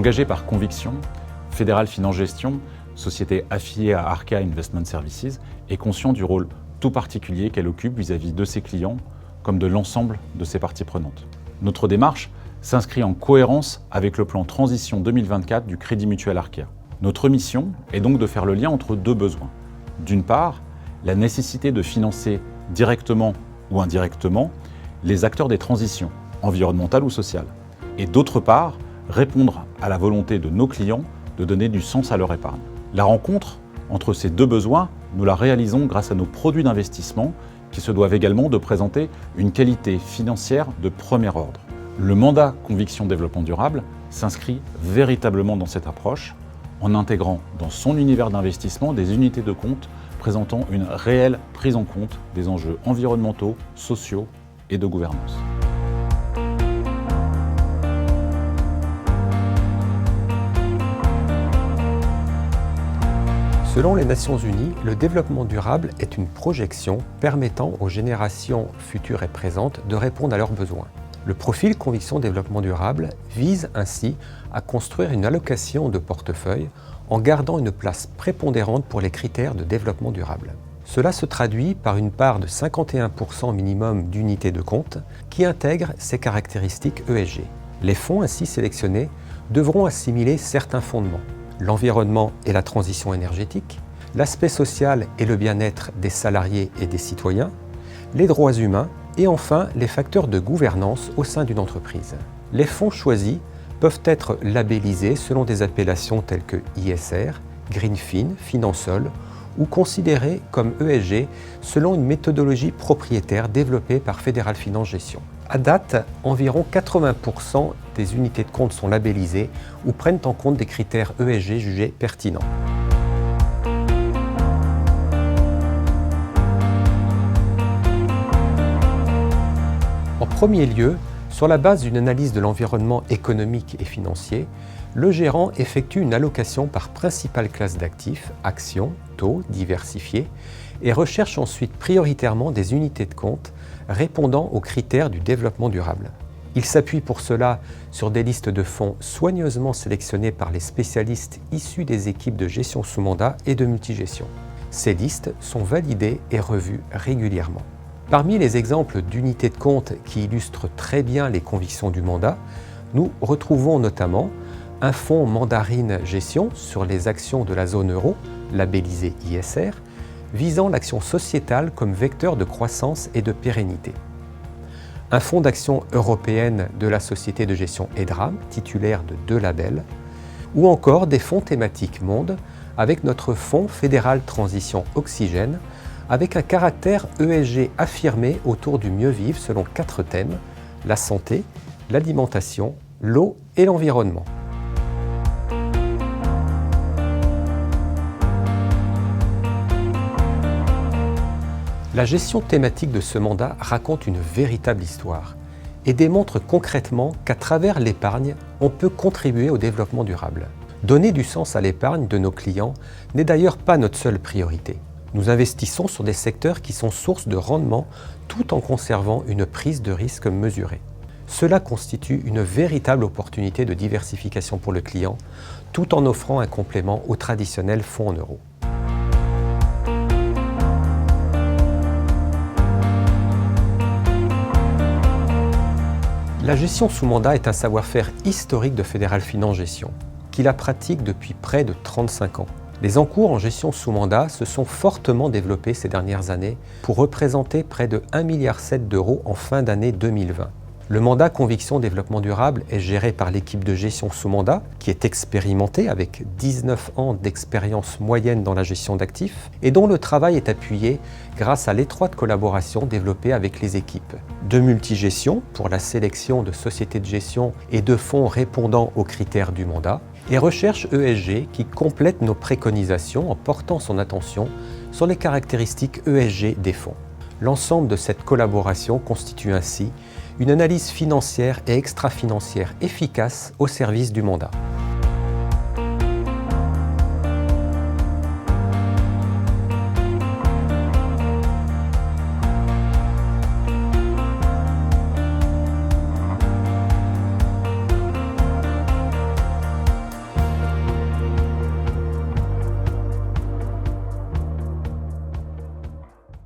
Engagé par conviction, Fédéral Finance Gestion, société affiliée à Arca Investment Services, est conscient du rôle tout particulier qu'elle occupe vis-à-vis de ses clients comme de l'ensemble de ses parties prenantes. Notre démarche s'inscrit en cohérence avec le plan Transition 2024 du Crédit Mutuel Arca. Notre mission est donc de faire le lien entre deux besoins. D'une part, la nécessité de financer directement ou indirectement les acteurs des transitions, environnementales ou sociales. Et d'autre part, répondre à la volonté de nos clients de donner du sens à leur épargne. La rencontre entre ces deux besoins, nous la réalisons grâce à nos produits d'investissement qui se doivent également de présenter une qualité financière de premier ordre. Le mandat Conviction Développement Durable s'inscrit véritablement dans cette approche en intégrant dans son univers d'investissement des unités de compte présentant une réelle prise en compte des enjeux environnementaux, sociaux et de gouvernance. Selon les Nations Unies, le développement durable est une projection permettant aux générations futures et présentes de répondre à leurs besoins. Le profil Conviction Développement Durable vise ainsi à construire une allocation de portefeuille en gardant une place prépondérante pour les critères de développement durable. Cela se traduit par une part de 51% minimum d'unités de compte qui intègrent ces caractéristiques ESG. Les fonds ainsi sélectionnés devront assimiler certains fondements: l'environnement et la transition énergétique, l'aspect social et le bien-être des salariés et des citoyens, les droits humains et enfin les facteurs de gouvernance au sein d'une entreprise. Les fonds choisis peuvent être labellisés selon des appellations telles que ISR, Greenfin, Finansol ou considérés comme ESG selon une méthodologie propriétaire développée par Fédéral Finance Gestion. À date, environ 80% des unités de compte sont labellisées ou prennent en compte des critères ESG jugés pertinents. En premier lieu, sur la base d'une analyse de l'environnement économique et financier, le gérant effectue une allocation par principale classe d'actifs, actions, taux, diversifiés, et recherche ensuite prioritairement des unités de compte répondant aux critères du développement durable. Il s'appuie pour cela sur des listes de fonds soigneusement sélectionnées par les spécialistes issus des équipes de gestion sous mandat et de multigestion. Ces listes sont validées et revues régulièrement. Parmi les exemples d'unités de compte qui illustrent très bien les convictions du mandat, nous retrouvons notamment un fonds Mandarine Gestion sur les actions de la zone euro, labellisé ISR, visant l'action sociétale comme vecteur de croissance et de pérennité. Un fonds d'action européenne de la société de gestion EDRAM, titulaire de 2 labels, ou encore des fonds thématiques monde, avec notre fonds fédéral transition oxygène, avec un caractère ESG affirmé autour du mieux vivre selon 4 thèmes: la santé, l'alimentation, l'eau et l'environnement. La gestion thématique de ce mandat raconte une véritable histoire et démontre concrètement qu'à travers l'épargne, on peut contribuer au développement durable. Donner du sens à l'épargne de nos clients n'est d'ailleurs pas notre seule priorité. Nous investissons sur des secteurs qui sont source de rendement tout en conservant une prise de risque mesurée. Cela constitue une véritable opportunité de diversification pour le client, tout en offrant un complément au traditionnel fonds en euros. La gestion sous mandat est un savoir-faire historique de Fédéral Finance Gestion, qui la pratique depuis près de 35 ans. Les encours en gestion sous mandat se sont fortement développés ces dernières années pour représenter près de 1,7 milliard d'euros en fin d'année 2020. Le mandat Conviction Développement Durable est géré par l'équipe de gestion sous mandat, qui est expérimentée avec 19 ans d'expérience moyenne dans la gestion d'actifs et dont le travail est appuyé grâce à l'étroite collaboration développée avec les équipes de multigestion pour la sélection de sociétés de gestion et de fonds répondant aux critères du mandat, et recherche ESG qui complète nos préconisations en portant son attention sur les caractéristiques ESG des fonds. L'ensemble de cette collaboration constitue ainsi une analyse financière et extra-financière efficace au service du mandat.